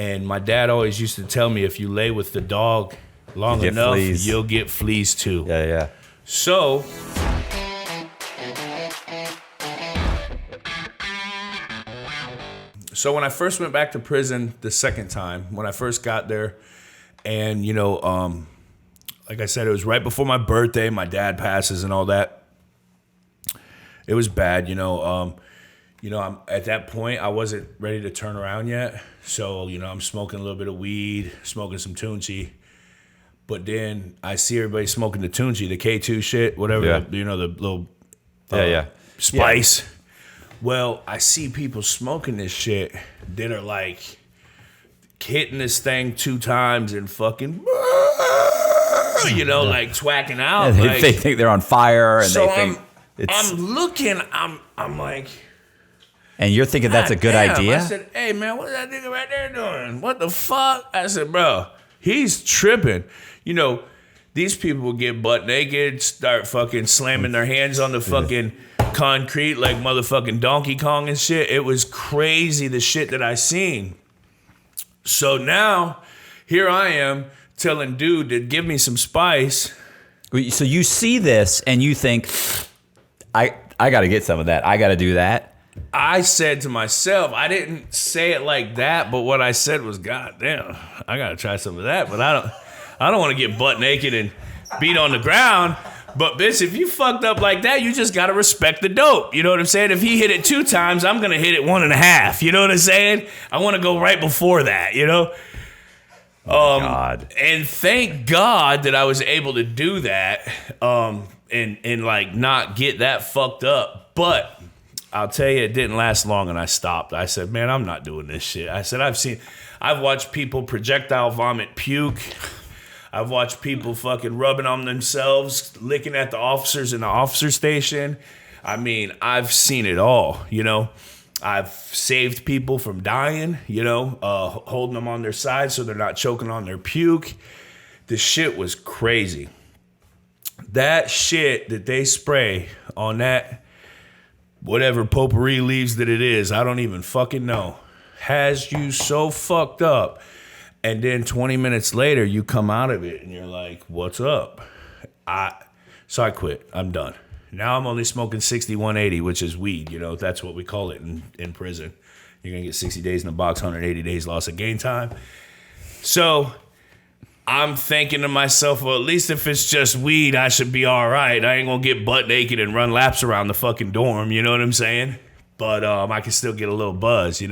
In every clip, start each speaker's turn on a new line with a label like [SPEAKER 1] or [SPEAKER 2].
[SPEAKER 1] And my dad always used to tell me, if you lay with the dog long enough, you'll get fleas too.
[SPEAKER 2] Yeah.
[SPEAKER 1] So when I first went back to prison the second time, when I first got there, and like I said, it was right before my birthday. My dad passes and all that. It was bad, I'm at that point I wasn't ready to turn around yet. So, I'm smoking a little bit of weed, smoking some Tunchi. But then I see everybody smoking the Tunchi, the K2 shit, whatever, the little spice. Yeah. Well, I see people smoking this shit that are like hitting this thing 2 times and fucking, like twacking out.
[SPEAKER 2] Yeah, they think they're on fire, and
[SPEAKER 1] so
[SPEAKER 2] they think
[SPEAKER 1] I'm looking, I'm like,
[SPEAKER 2] and you're thinking that's a good idea?
[SPEAKER 1] I said, hey man, what's that nigga right there doing? What the fuck? I said, bro, he's tripping. These people will get butt naked, start fucking slamming their hands on the fucking concrete like motherfucking Donkey Kong and shit. It was crazy, the shit that I seen. So now, here I am telling dude to give me some spice.
[SPEAKER 2] So you see this and you think, I got to get some of that. I got to do that.
[SPEAKER 1] I said to myself, I didn't say it like that, but what I said was, God damn, I got to try some of that. But I don't want to get butt naked and beat on the ground. But bitch, if you fucked up like that, you just got to respect the dope. You know what I'm saying? If he hit it 2 times, I'm going to hit it 1.5. You know what I'm saying? I want to go right before that, God. And thank God that I was able to do that and like not get that fucked up. But I'll tell you, it didn't last long, and I stopped. I said, man, I'm not doing this shit. I said, I've watched people projectile vomit puke. I've watched people fucking rubbing on themselves, licking at the officers in the officer station. I mean, I've seen it all, I've saved people from dying, holding them on their side so they're not choking on their puke. The shit was crazy. That shit that they spray on that whatever potpourri leaves that it is, I don't even fucking know, has you so fucked up. And then 20 minutes later, you come out of it and you're like, what's up? So I quit. I'm done. Now I'm only smoking 6180, which is weed. That's what we call it in prison. You're going to get 60 days in a box, 180 days loss of gain time. So I'm thinking to myself, well, at least if it's just weed, I should be all right. I ain't going to get butt naked and run laps around the fucking dorm. You know what I'm saying? But I can still get a little buzz,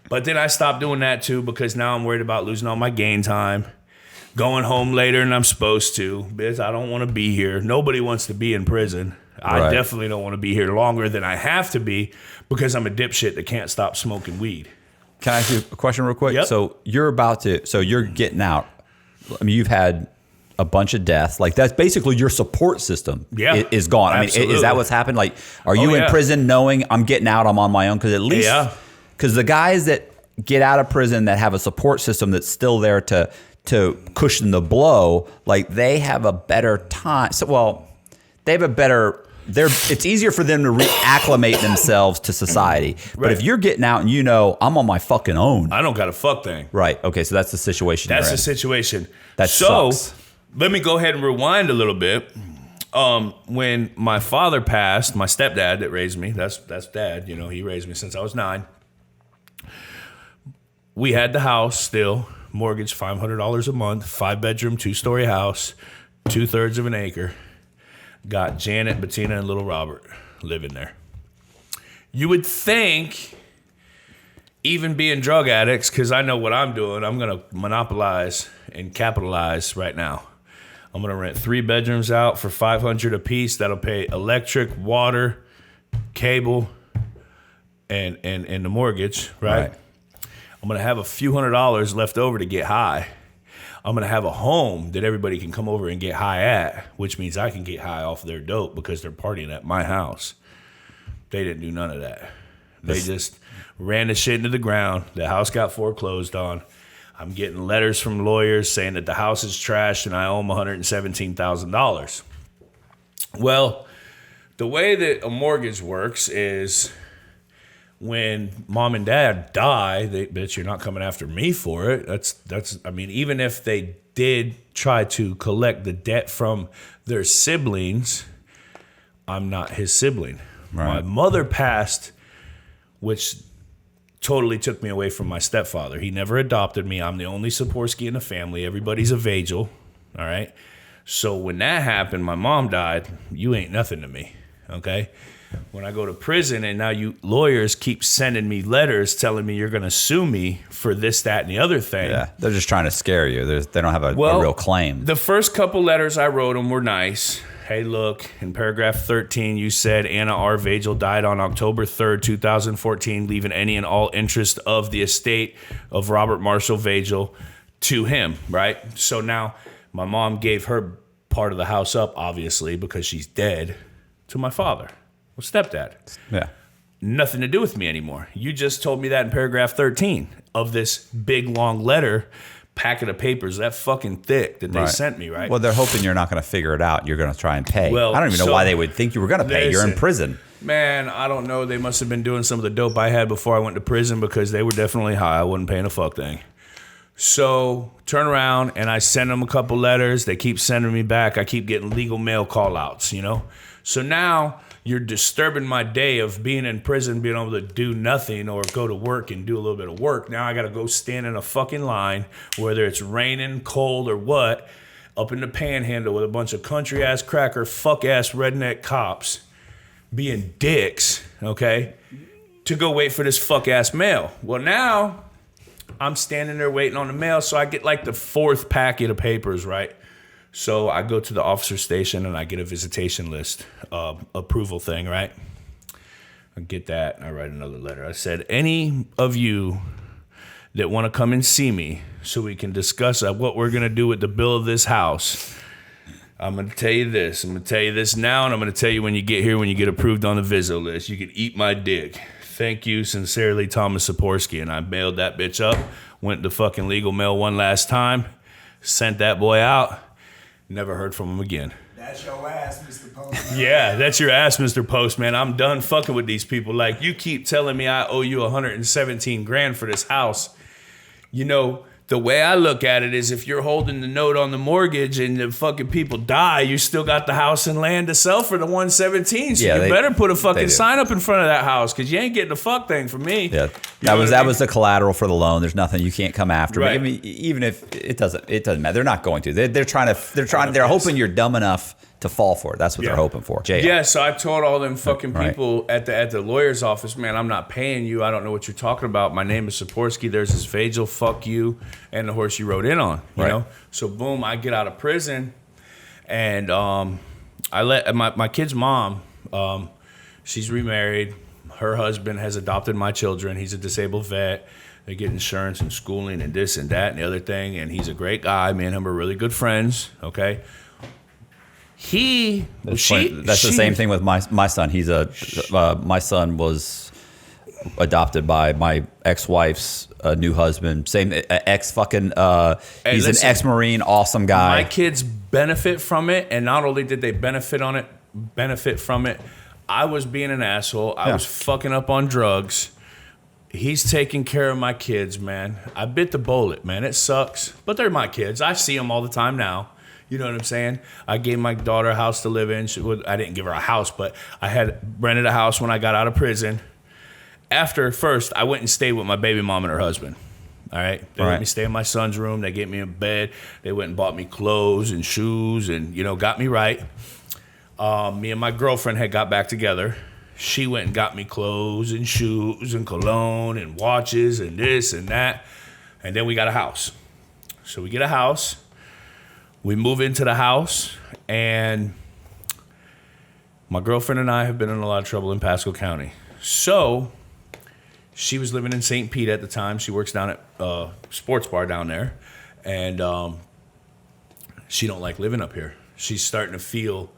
[SPEAKER 1] But then I stopped doing that too because now I'm worried about losing all my gain time, going home later than I'm supposed to. Bitch, I don't want to be here. Nobody wants to be in prison. Right. I definitely don't want to be here longer than I have to be because I'm a dipshit that can't stop smoking weed.
[SPEAKER 2] Can I ask you a question real quick?
[SPEAKER 1] Yep.
[SPEAKER 2] So you're getting out. I mean, you've had a bunch of deaths. Like, that's basically your support system is gone.
[SPEAKER 1] Absolutely.
[SPEAKER 2] I mean, is that what's happened? Like, are you in prison knowing I'm getting out, I'm on my own? Because at least... Yeah. Because the guys that get out of prison that have a support system that's still there to cushion the blow, like, they have a better time. They have a better... It's easier for them to re-acclimate themselves to society. Right. But if you're getting out and I'm on my fucking own.
[SPEAKER 1] I don't got a fuck thing.
[SPEAKER 2] Right. Okay, so that's the situation.
[SPEAKER 1] That's the situation.
[SPEAKER 2] That sucks.
[SPEAKER 1] Let me go ahead and rewind a little bit. When my father passed, my stepdad that raised me, that's dad, he raised me since I was 9. We had the house still, mortgage $500 a month, 5-bedroom, 2-story house, 2/3 of an acre. Got Janet, Bettina, and little Robert living there. You would think, even being drug addicts, because I know what I'm doing, I'm going to monopolize and capitalize right now. I'm going to rent 3 bedrooms out for $500 a piece. That'll pay electric, water, cable, and the mortgage, right? I'm going to have a few $100s left over to get high. I'm going to have a home that everybody can come over and get high at, which means I can get high off their dope because they're partying at my house. They didn't do none of that. They just ran the shit into the ground. The house got foreclosed on. I'm getting letters from lawyers saying that the house is trashed and I owe them $117,000. Well, the way that a mortgage works is when mom and dad die, bitch, you're not coming after me for it. That's. I mean, even if they did try to collect the debt from their siblings, I'm not his sibling.
[SPEAKER 2] Right.
[SPEAKER 1] My mother passed, which totally took me away from my stepfather. He never adopted me. I'm the only Sikorsky in the family. Everybody's a Vagel. All right. So when that happened, my mom died. You ain't nothing to me. Okay. When I go to prison and now you lawyers keep sending me letters telling me you're going to sue me for this, that, and the other thing.
[SPEAKER 2] Yeah, they're just trying to scare you. They don't have a real claim.
[SPEAKER 1] The first couple letters I wrote them were nice. Hey, look, in paragraph 13, you said Anna R. Vagel died on October 3rd, 2014, leaving any and all interest of the estate of Robert Marshall Vagel to him, right? So now my mom gave her part of the house up, obviously, because she's dead, to my father. Well, stepdad.
[SPEAKER 2] Yeah.
[SPEAKER 1] Nothing to do with me anymore. You just told me that in paragraph 13 of this big, long letter, packet of papers that fucking thick that they sent me, right?
[SPEAKER 2] Well, they're hoping you're not going to figure it out. You're going to try and pay.
[SPEAKER 1] Well,
[SPEAKER 2] I don't even know why they would think you were going to pay. You're in prison.
[SPEAKER 1] Man, I don't know. They must have been doing some of the dope I had before I went to prison because they were definitely high. I wasn't paying a fuck thing. So turn around and I send them a couple letters. They keep sending me back. I keep getting legal mail call outs, you know? So now you're disturbing my day of being in prison, being able to do nothing or go to work and do a little bit of work. Now I got to go stand in a fucking line, whether it's raining, cold, or what, up in the panhandle with a bunch of country-ass cracker, fuck-ass redneck cops being dicks, okay, to go wait for this fuck-ass mail. Well, now I'm standing there waiting on the mail, so I get like the fourth packet of papers, right? So I go to the officer station and I get a visitation list approval thing, right? I get that and I write another letter. I said, any of you that want to come and see me so we can discuss what we're going to do with the bill of this house, I'm going to tell you this. I'm going to tell you this now, and I'm going to tell you when you get here, when you get approved on the Vizzo list. You can eat my dick. Thank you, sincerely, Thomas Sikorsky. And I mailed that bitch up, went to fucking legal mail one last time, sent that boy out. Never heard from him again.
[SPEAKER 3] That's your ass, Mr. Postman.
[SPEAKER 1] Yeah, that's your ass, Mr. Postman. I'm done fucking with these people. Like, you keep telling me I owe you $117,000 for this house. You know, the way I look at it is if you're holding the note on the mortgage and the fucking people die, you still got the house and land to sell for the $117,000. So you better put a fucking sign up in front of that house because you ain't getting a fuck thing from me.
[SPEAKER 2] Yeah, that was the collateral for the loan. There's nothing you can't come after. Right. I mean, even if it doesn't matter. They're not going to. They're hoping you're dumb enough to fall for it. That's what they're hoping for.
[SPEAKER 1] Yeah, so I told all them fucking people at the lawyer's office, man, I'm not paying you. I don't know what you're talking about. My name is Sikorsky. There's this Vagel, fuck you, and the horse you rode in on, you know? So boom, I get out of prison, and I let my kid's mom, she's remarried. Her husband has adopted my children. He's a disabled vet. They get insurance and schooling and this and that and the other thing, and he's a great guy. Me and him are really good friends, okay? That's the same thing with my son. He's my son was adopted by my ex-wife's new husband. Same ex fucking. He's an ex-Marine, awesome guy. My kids benefit from it, and not only did they benefit from it, I was being an asshole. I was fucking up on drugs. He's taking care of my kids, man. I bit the bullet, man. It sucks, but they're my kids. I see them all the time now. You know what I'm saying? I gave my daughter a house to live in. I didn't give her a house, but I had rented a house when I got out of prison. First, I went and stayed with my baby mom and her husband. All right? They let me stay in my son's room. They gave me a bed. They went and bought me clothes and shoes and, got me right. Me and my girlfriend had got back together. She went and got me clothes and shoes and cologne and watches and this and that. And then we got a house. So we get a house. We move into the house, and my girlfriend and I have been in a lot of trouble in Pasco County. So she was living in St. Pete at the time. She works down at a sports bar down there, and she don't like living up here. She's starting to feel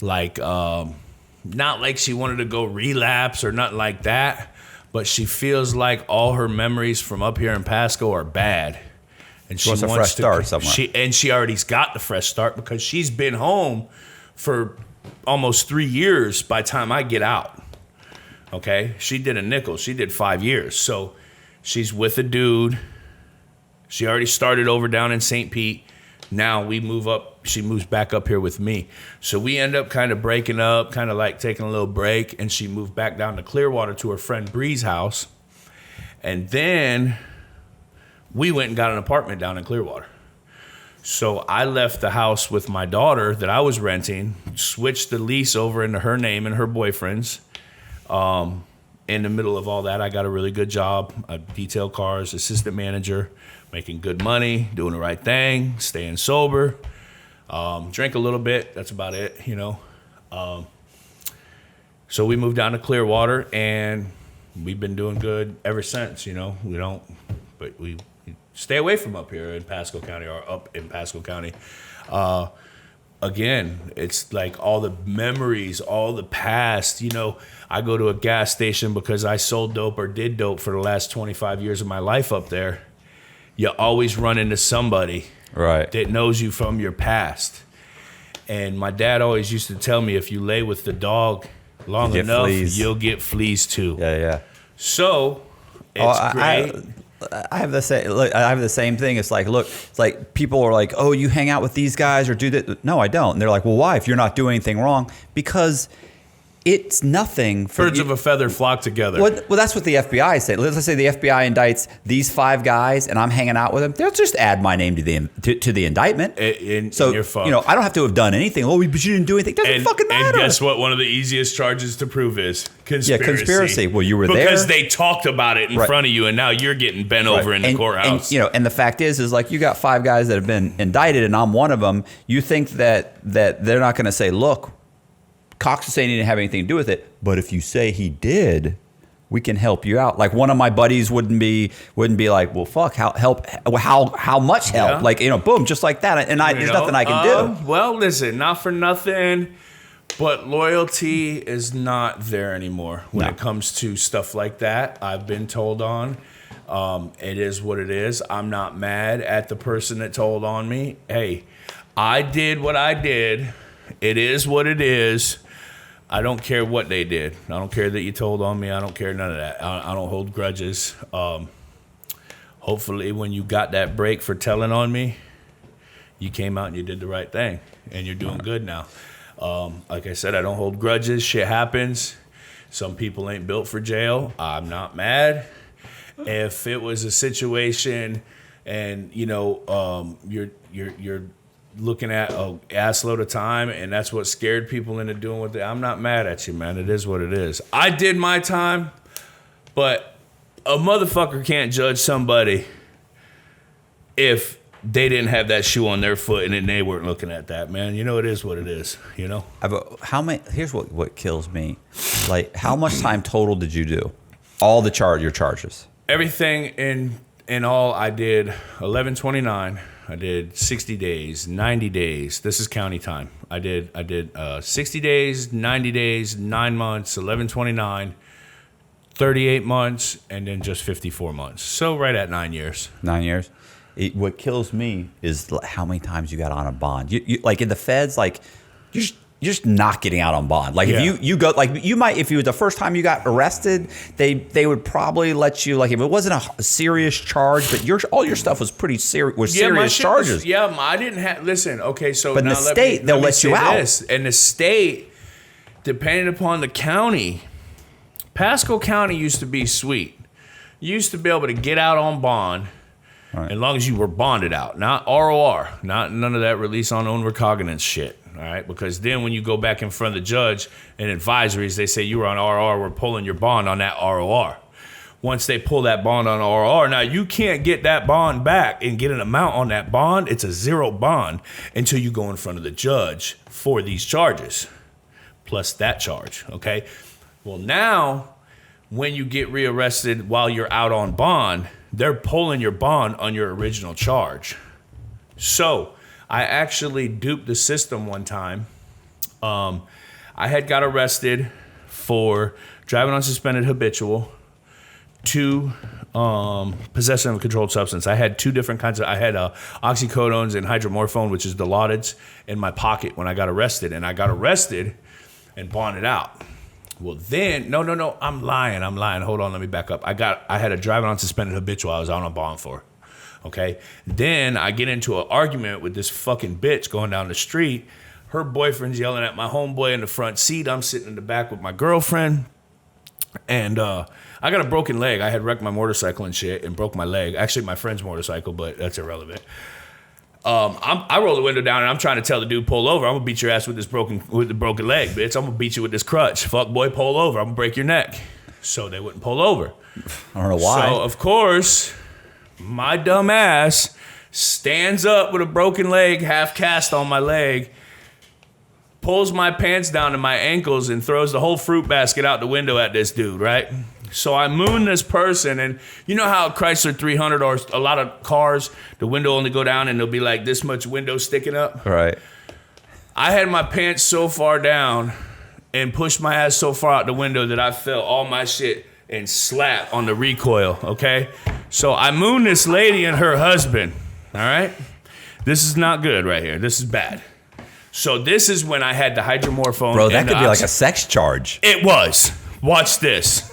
[SPEAKER 1] like, not like she wanted to go relapse or nothing like that, but she feels like all her memories from up here in Pasco are bad. And she wants a fresh start somewhere. She already's got the fresh start because she's been home for almost 3 years by the time I get out. Okay? She did a nickel. She did 5 years. So she's with a dude. She already started over down in St. Pete. Now we move up. She moves back up here with me. So we end up kind of breaking up, kind of like taking a little break. And she moved back down to Clearwater to her friend Bree's house. And then we went and got an apartment down in Clearwater. So I left the house with my daughter that I was renting, switched the lease over into her name and her boyfriend's. In the middle of all that, I got a really good job. I detail cars, assistant manager, making good money, doing the right thing, staying sober, drink a little bit. That's about it, you know. So we moved down to Clearwater, and we've been doing good ever since, you know. We stay away from up here in Pasco County or up in Pasco County. Again, it's like all the memories, all the past. You know, I go to a gas station because I sold dope or did dope for the last 25 years of my life up there. You always run into somebody that knows you from your past. And my dad always used to tell me, if you lay with the dog long enough, you'll get fleas too.
[SPEAKER 2] Yeah.
[SPEAKER 1] So it's great.
[SPEAKER 2] I have the same. Look, I have the same thing. It's like, look, it's like people are like, oh, you hang out with these guys or do that. No, I don't. And they're like, well, why? If you're not doing anything wrong, because it's nothing.
[SPEAKER 1] Birds of a feather flock together.
[SPEAKER 2] Well, that's what the FBI say. Let's say the FBI indicts these 5 guys, and I'm hanging out with them. They'll just add my name to the indictment.
[SPEAKER 1] So you're fucked.
[SPEAKER 2] You know, I don't have to have done anything. Oh, but you didn't do anything. Doesn't fucking matter.
[SPEAKER 1] And guess what? One of the easiest charges to prove is conspiracy.
[SPEAKER 2] Yeah, conspiracy. Well, you were there
[SPEAKER 1] because they talked about it in front of you, and now you're getting bent over in the courthouse.
[SPEAKER 2] And the fact is like you got 5 guys that have been indicted, and I'm one of them. You think that they're not going to say, look, Cox is saying he didn't have anything to do with it, but if you say he did, we can help you out. Like one of my buddies wouldn't be like, well, fuck, how much help? Yeah. Like, you know, boom, just like that. And there's nothing I can do.
[SPEAKER 1] Well, listen, not for nothing, but loyalty is not there anymore when it comes to stuff like that. I've been told on. It is what it is. I'm not mad at the person that told on me. Hey, I did what I did. It is what it is. I don't care what they did. I don't care that you told on me. I don't care none of that. I don't hold grudges. Hopefully when you got that break for telling on me, you came out and you did the right thing, and you're doing good now. Like I said, I don't hold grudges. Shit happens. Some people ain't built for jail. I'm not mad. If it was a situation and, you know, you're looking at a ass load of time, and that's what scared people into doing what I'm not mad at you, man. It is what it is. I did my time, but a motherfucker can't judge somebody if they didn't have that shoe on their foot and then they weren't looking at that, man. You know, it is what it is, you know?
[SPEAKER 2] Here's what kills me. Like, how much time total did you do? All your charges?
[SPEAKER 1] Everything in all, I did 1129. I did 60 days, 90 days. This is county time. I did 60 days, 90 days, 9 months, 1129, 38 months, and then just 54 months. So right at 9 years.
[SPEAKER 2] 9 years. What kills me is how many times you got on a bond. You like in the feds, like you're just not getting out on bond. Like if you go, like you might, if it was the first time you got arrested, they would probably let you, like if it wasn't a serious charge, but all your stuff was pretty serious, serious charges.
[SPEAKER 1] I didn't have, listen, okay, so
[SPEAKER 2] but
[SPEAKER 1] now
[SPEAKER 2] in the state, they'll let you out.
[SPEAKER 1] And the state, depending upon the county, Pasco County used to be sweet. You used to be able to get out on bond as long as you were bonded out, not ROR, none of that release on own recognizance shit. All right, because then when you go back in front of the judge and advisories, they say you were on RR, we're pulling your bond on that ROR. Once they pull that bond on RR, now you can't get that bond back and get an amount on that bond. It's a zero bond until you go in front of the judge for these charges, plus that charge, okay? Well, now, when you get rearrested while you're out on bond, they're pulling your bond on your original charge. So I actually duped the system one time. I had got arrested for driving on suspended habitual, 2 possession of a controlled substance. I had 2 different kinds of, I had oxycodones and hydromorphone, which is Dilaudid, in my pocket when I got arrested. And I got arrested and bonded out. Well, then, no, I'm lying. Hold on, let me back up. I had a driving on suspended habitual I was out on bond for. Okay? Then I get into an argument with this fucking bitch going down the street. Her boyfriend's yelling at my homeboy in the front seat. I'm sitting in the back with my girlfriend. And I got a broken leg. I had wrecked my motorcycle and shit and broke my leg. Actually, my friend's motorcycle, but that's irrelevant. I roll the window down and I'm trying to tell the dude, pull over. I'm gonna beat your ass with the broken leg, bitch. I'm gonna beat you with this crutch. Fuck boy, pull over. I'm gonna break your neck. So they wouldn't pull over.
[SPEAKER 2] I don't know why.
[SPEAKER 1] So of course, my dumb ass stands up with a broken leg, half cast on my leg, pulls my pants down to my ankles and throws the whole fruit basket out the window at this dude, right? So I moon this person, and you know how Chrysler 300 or a lot of cars, the window only go down and there'll be like this much window sticking up?
[SPEAKER 2] Right.
[SPEAKER 1] I had my pants so far down and pushed my ass so far out the window that I felt all my shit and slap on the recoil, okay? So I moon this lady and her husband, all right? This is not good right here. This is bad. So this is when I had the hydromorphone.
[SPEAKER 2] Bro, that could be like a sex charge.
[SPEAKER 1] It was. Watch this.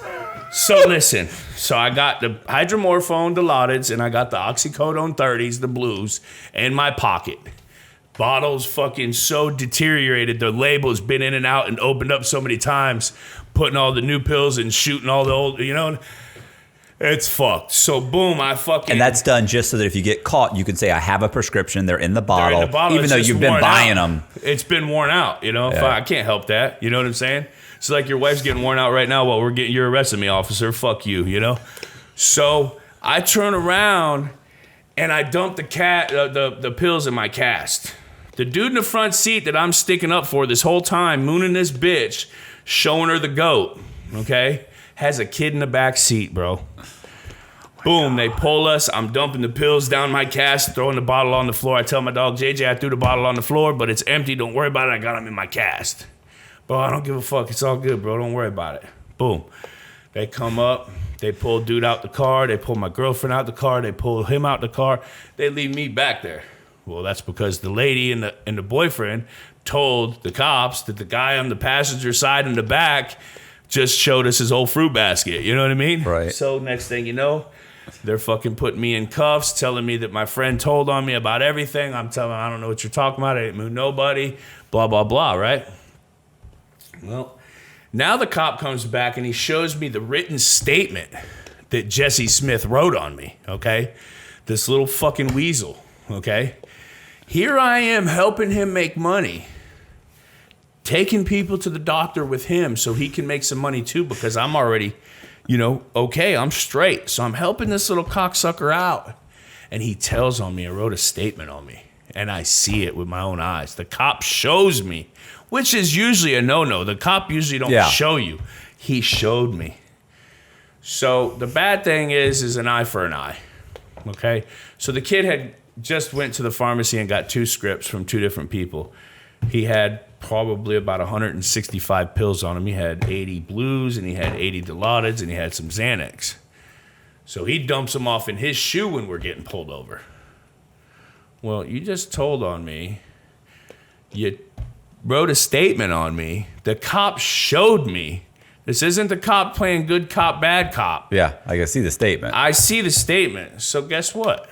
[SPEAKER 1] So listen. So I got the hydromorphone, the Dilaudid, and I got the oxycodone 30s, the blues, in my pocket. Bottles fucking so deteriorated. The label's been in and out and opened up so many times, putting all the new pills and shooting all the old, you know. It's fucked. So boom, I fucking...
[SPEAKER 2] And that's done just so that if you get caught, you can say, I have a prescription. They're in the bottle. Even though you've been buying them.
[SPEAKER 1] It's been worn out, you know? Yeah. I can't help that. You know what I'm saying? It's like your wife's getting worn out right now while you're arresting me, officer. Fuck you, you know? So I turn around and I dump the pills in my cast. The dude in the front seat that I'm sticking up for this whole time, mooning this bitch, showing her the goat, okay? Has a kid in the back seat, bro. Boom, they pull us. I'm dumping the pills down my cast, throwing the bottle on the floor. I tell my dog, JJ, I threw the bottle on the floor, but it's empty. Don't worry about it. I got them in my cast. Bro, I don't give a fuck. It's all good, bro. Don't worry about it. Boom. They come up. They pull dude out the car. They pull my girlfriend out the car. They pull him out the car. They leave me back there. Well, that's because the lady and the boyfriend told the cops that the guy on the passenger side in the back just showed us his whole fruit basket. You know what I mean?
[SPEAKER 2] Right.
[SPEAKER 1] So next thing you know, they're fucking putting me in cuffs, telling me that my friend told on me about everything. I'm telling them, I don't know what you're talking about. I didn't move nobody. Blah, blah, blah, right? Well, now the cop comes back and he shows me the written statement that Jesse Smith wrote on me, okay? This little fucking weasel, okay? Here I am helping him make money, taking people to the doctor with him so he can make some money too, because I'm already, okay, I'm straight. So I'm helping this little cocksucker out. And he tells on me and wrote a statement on me. And I see it with my own eyes. The cop shows me, which is usually a no-no. The cop usually don't show you. He showed me. So the bad thing is an eye for an eye, okay? So the kid had just went to the pharmacy and got 2 scripts from 2 different people. He had probably about 165 pills on him. He had 80 blues and he had 80 Dilaudids and he had some Xanax. So he dumps them off in his shoe when we're getting pulled over. Well, you just told on me. You wrote a statement on me. The cop showed me. This isn't the cop playing good cop, bad cop.
[SPEAKER 2] Yeah, I can see the statement.
[SPEAKER 1] I see the statement. So guess what?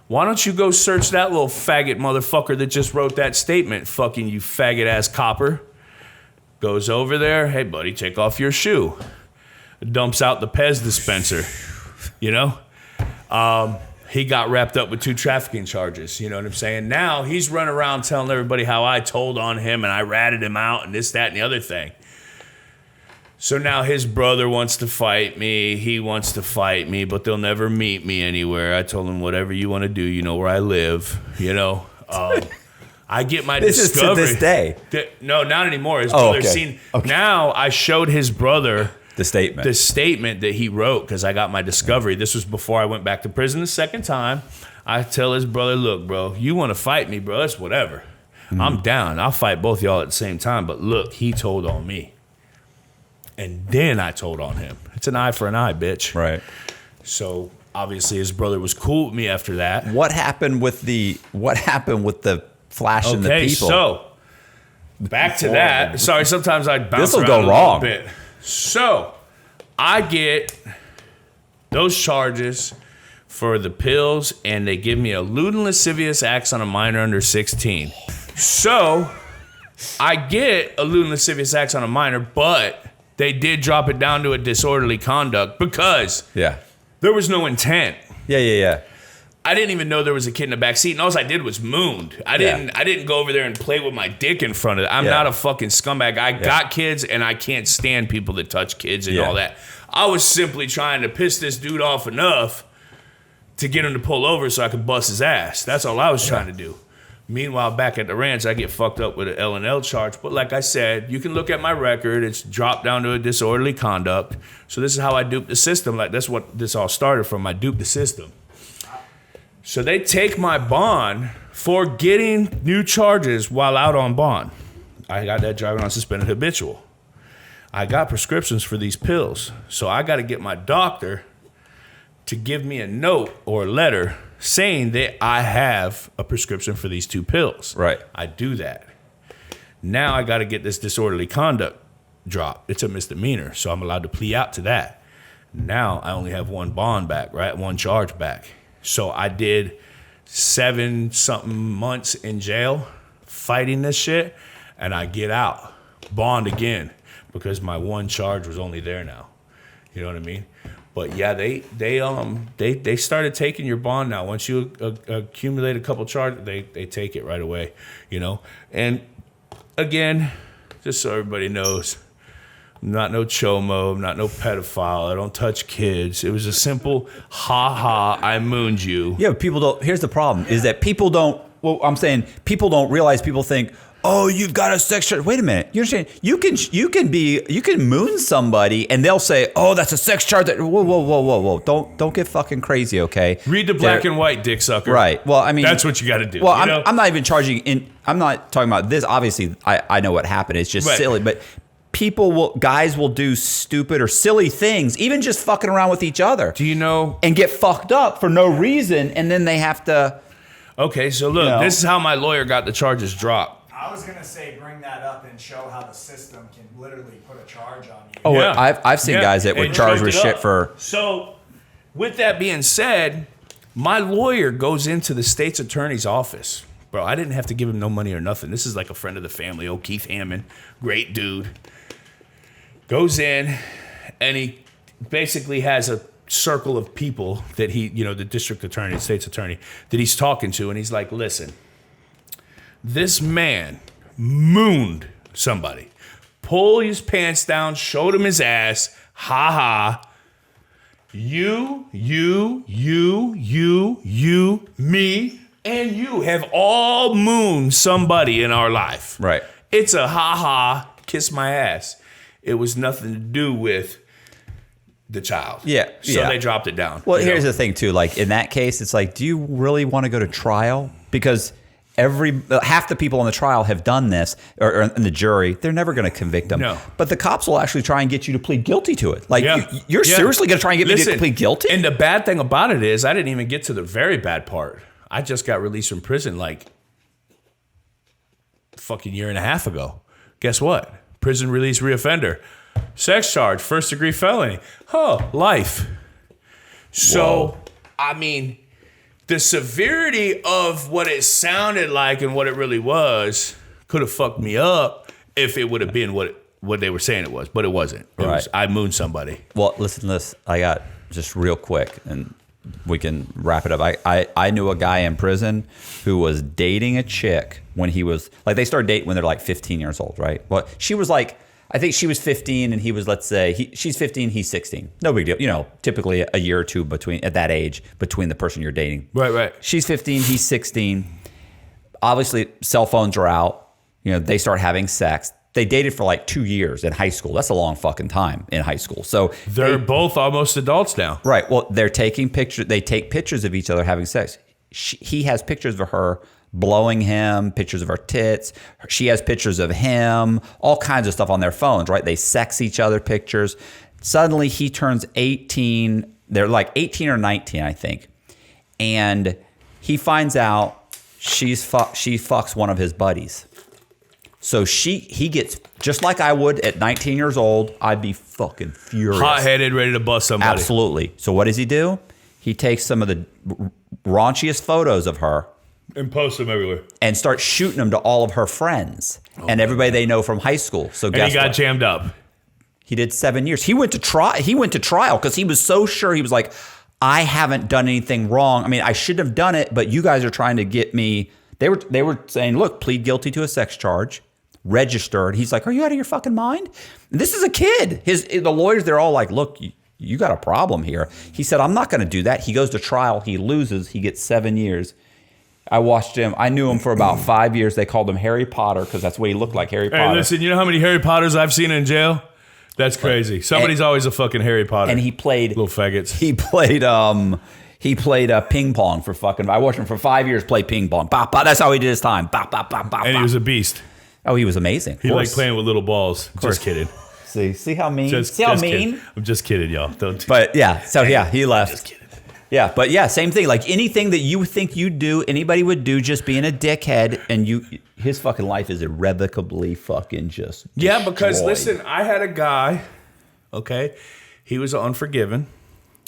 [SPEAKER 1] Why don't you go search that little faggot motherfucker that just wrote that statement, fucking you faggot-ass copper. Goes over there, hey, buddy, take off your shoe. Dumps out the Pez dispenser, He got wrapped up with 2 trafficking charges, you know what I'm saying? Now he's running around telling everybody how I told on him and I ratted him out and this, that, and the other thing. So now his brother wants to fight me. He wants to fight me, but they'll never meet me anywhere. I told him, whatever you want to do, you know where I live, I get my discovery.
[SPEAKER 2] This is to this day?
[SPEAKER 1] No, not anymore. His brother's seen. Okay. Now I showed his brother
[SPEAKER 2] the statement that he wrote because I got my discovery. This was before I went back to prison the second time. I tell his brother, look, bro, you want to fight me, bro, it's whatever. Mm-hmm. I'm down. I'll fight both y'all at the same time. But look, he told on me. And then I told on him. It's an eye for an eye, bitch. Right.
[SPEAKER 1] So obviously his brother was cool with me after that.
[SPEAKER 2] What happened with the flashing the people?
[SPEAKER 1] So back to that. Sorry, sometimes I bounce
[SPEAKER 2] This'll
[SPEAKER 1] around
[SPEAKER 2] go
[SPEAKER 1] a
[SPEAKER 2] wrong.
[SPEAKER 1] little bit. So, I get those charges for the pills, and they give me a lewd and lascivious acts on a minor under 16. So, I get a lewd and lascivious acts on a minor, but they did drop it down to a disorderly conduct because there was no intent.
[SPEAKER 2] Yeah.
[SPEAKER 1] I didn't even know there was a kid in the back seat, and all I did was mooned. I didn't go over there and play with my dick in front of it. I'm not a fucking scumbag. I got kids, and I can't stand people that touch kids and all that. I was simply trying to piss this dude off enough to get him to pull over so I could bust his ass. That's all I was trying to do. Meanwhile, back at the ranch, I get fucked up with an L&L charge. But like I said, you can look at my record. It's dropped down to a disorderly conduct. So this is how I duped the system. Like, that's what this all started from. I duped the system. So they take my bond for getting new charges while out on bond. I got that driving on suspended habitual. I got prescriptions for these pills. So I got to get my doctor to give me a note or a letter saying that I have a prescription for these 2 pills.
[SPEAKER 2] Right.
[SPEAKER 1] I do that. Now I got to get this disorderly conduct dropped. It's a misdemeanor, so I'm allowed to plea out to that. Now I only have 1 bond back, right? 1 charge back. So I did 7-something months in jail fighting this shit, and I get out, bond again, because my 1 charge was only there now. You know what I mean? But yeah, they started taking your bond now. Once you accumulate a couple charges, they take it right away, you know? And again, just so everybody knows, I'm not no chomo, I'm not no pedophile, I don't touch kids. It was a simple, I mooned you.
[SPEAKER 2] Yeah, people don't, here's the problem, is that people don't, well, I'm saying people don't realize, people think, oh, you've got a sex charge. Wait a minute. You're saying you can moon somebody and they'll say, oh, that's a sex charge. Whoa. Don't get fucking crazy, okay?
[SPEAKER 1] Read the black and white, dick sucker.
[SPEAKER 2] Right. Well, I mean,
[SPEAKER 1] that's what you got to do.
[SPEAKER 2] Well, I'm not even I'm not talking about this. Obviously, I know what happened. It's just silly, but guys will do stupid or silly things, even just fucking around with each other.
[SPEAKER 1] Do you know?
[SPEAKER 2] And get fucked up for no reason, and then they have to.
[SPEAKER 1] Okay, so look, this is how my lawyer got the charges dropped.
[SPEAKER 3] I was going to say bring that up and show how the system can literally put a charge on you.
[SPEAKER 2] Oh, yeah. I've seen guys that were charged with shit for.
[SPEAKER 1] So, with that being said, my lawyer goes into the state's attorney's office. Bro, I didn't have to give him no money or nothing. This is like a friend of the family, old Keith Hammond, great dude. Goes in, and he basically has a circle of people that he, the district attorney, the state's attorney, that he's talking to, and he's like, listen, this man mooned somebody, pulled his pants down, showed him his ass, you, me, and you have all mooned somebody in our life.
[SPEAKER 2] Right.
[SPEAKER 1] It's a kiss my ass. It was nothing to do with the child.
[SPEAKER 2] Yeah.
[SPEAKER 1] So they dropped it down.
[SPEAKER 2] Well, here's the thing too. Like in that case, it's like, do you really want to go to trial? Because half the people on the trial have done this, or in the jury, they're never going to convict them.
[SPEAKER 1] No.
[SPEAKER 2] But the cops will actually try and get you to plead guilty to it. Like, you're seriously going to try and get me to plead guilty?
[SPEAKER 1] And the bad thing about it is, I didn't even get to the very bad part. I just got released from prison like fucking year and a half ago. Guess what? Prison release reoffender. Sex charge, 1st degree felony. Life. So, I mean, the severity of what it sounded like and what it really was could have fucked me up if it would have been what they were saying it was, but it wasn't. I mooned somebody.
[SPEAKER 2] Well, listen to this. I got just real quick, and we can wrap it up. I knew a guy in prison who was dating a chick when he was, like, they started dating when they're like 15 years old, right? Well, she was like, I think she was 15 and he was, let's say, she's 15, he's 16. No big deal. Typically a year or two at that age between the person you're dating.
[SPEAKER 1] Right.
[SPEAKER 2] She's 15, he's 16. Obviously, cell phones are out. They start having sex. They dated for like 2 years in high school. That's a long fucking time in high school. So
[SPEAKER 1] they're both almost adults now.
[SPEAKER 2] Right. Well, they're taking pictures. They take pictures of each other having sex. He has pictures of her blowing him, pictures of her tits. She has pictures of him, all kinds of stuff on their phones, right? They sex each other pictures. Suddenly he turns 18. They're like 18 or 19, I think. And he finds out she fucks one of his buddies. So he gets, just like I would at 19 years old, I'd be fucking furious.
[SPEAKER 1] Hot-headed, ready to bust somebody.
[SPEAKER 2] Absolutely. So what does he do? He takes some of the raunchiest photos of her
[SPEAKER 1] and posts them everywhere
[SPEAKER 2] and starts shooting them to all of her friends and everybody they know from high school. So guess
[SPEAKER 1] he got
[SPEAKER 2] what?
[SPEAKER 1] jammed up.
[SPEAKER 2] He did 7 years. He went to trial because he was so sure. He was like, I haven't done anything wrong. I mean, I shouldn't have done it, but you guys are trying to get me. They were saying, look, plead guilty to a sex charge, registered. He's like, are you out of your fucking mind? And this is a kid. The lawyers, they're all like, look, you got a problem here. He said, I'm not going to do that. He goes to trial. He loses. He gets 7 years. I watched him. I knew him for about 5 years. They called him Harry Potter because that's what he looked like, Harry Potter.
[SPEAKER 1] Hey, listen, you know how many Harry Potters I've seen in jail? That's crazy. Somebody's always a fucking Harry Potter.
[SPEAKER 2] And he played
[SPEAKER 1] little faggots.
[SPEAKER 2] He played ping pong for fucking. I watched him for 5 years play ping pong. Bah, bah, that's how he did his time. Bah, bah, bah, bah,
[SPEAKER 1] and he was a beast.
[SPEAKER 2] Oh, he was amazing.
[SPEAKER 1] He liked playing with little balls. Just kidding.
[SPEAKER 2] See how mean?
[SPEAKER 1] See how mean? Kidding. I'm just kidding, y'all.
[SPEAKER 2] But yeah, so yeah, he left. Just kidding. Yeah, but yeah, same thing. Like anything that you think you'd do, anybody would do, just being a dickhead, and his fucking life is irrevocably fucking just
[SPEAKER 1] yeah. Because listen, I had a guy. Okay, he was Unforgiven.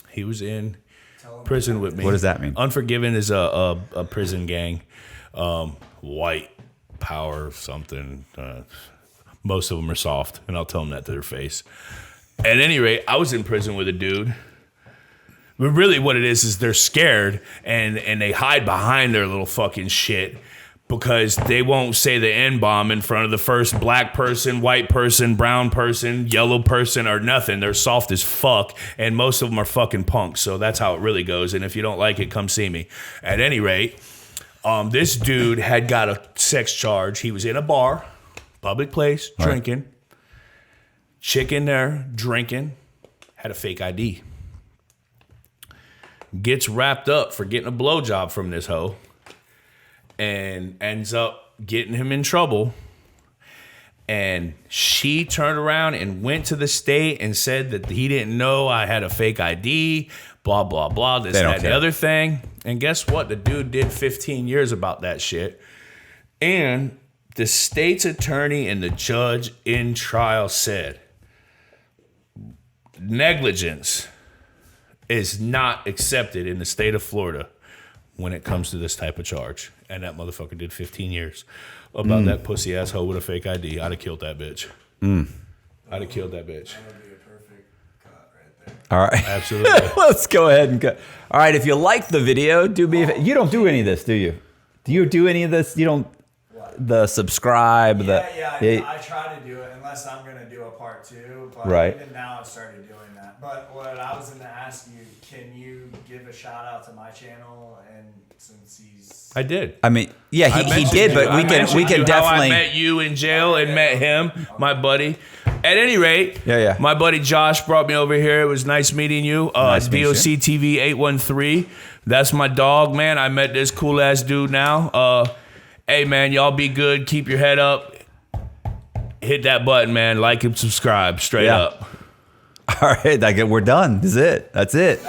[SPEAKER 1] He was in prison with me.
[SPEAKER 2] What does that mean?
[SPEAKER 1] Unforgiven is a prison gang, white power something. Most of them are soft, and I'll tell them that to their face. At any rate, I was in prison with a dude. But really what it is they're scared and they hide behind their little fucking shit because they won't say the N-bomb in front of the first black person, white person, brown person, yellow person, or nothing. They're soft as fuck, and most of them are fucking punks. So that's how it really goes. And if you don't like it, come see me. At any rate, this dude had got a sex charge. He was in a bar, public place, drinking. Chick in there, drinking, had a fake ID. Gets wrapped up for getting a blowjob from this hoe and ends up getting him in trouble. And she turned around and went to the state and said that he didn't know I had a fake ID, blah, blah, blah, this, that, and the other thing. And guess what? The dude did 15 years about that shit. And the state's attorney and the judge in trial said, negligence is not accepted in the state of Florida when it comes to this type of charge. And that motherfucker did 15 years about that pussy asshole with a fake ID. I'd have killed that bitch. I'd have killed that bitch.
[SPEAKER 3] That would be a perfect cut right there.
[SPEAKER 2] All right.
[SPEAKER 1] Absolutely.
[SPEAKER 2] Let's go ahead and cut. All right. If you like the video, you don't do any of this, do you? Do you do any of this? You don't. The subscribe.
[SPEAKER 3] I try to do it unless I'm going to do a part 2. But even now I've started doing that. But what I was going to ask you, can you give a shout out to my channel? And since he's...
[SPEAKER 1] I did.
[SPEAKER 2] I mean, yeah, he did, but we can definitely...
[SPEAKER 1] How I met you in jail and met him, my buddy. At any rate, my buddy Josh brought me over here. It was nice meeting you.
[SPEAKER 2] Nice
[SPEAKER 1] DOC TV 813. That's my dog, man. I met this cool ass dude now. Hey, man, y'all be good. Keep your head up. Hit that button, man. Like and subscribe. Straight up.
[SPEAKER 2] All right, we're done. That's it.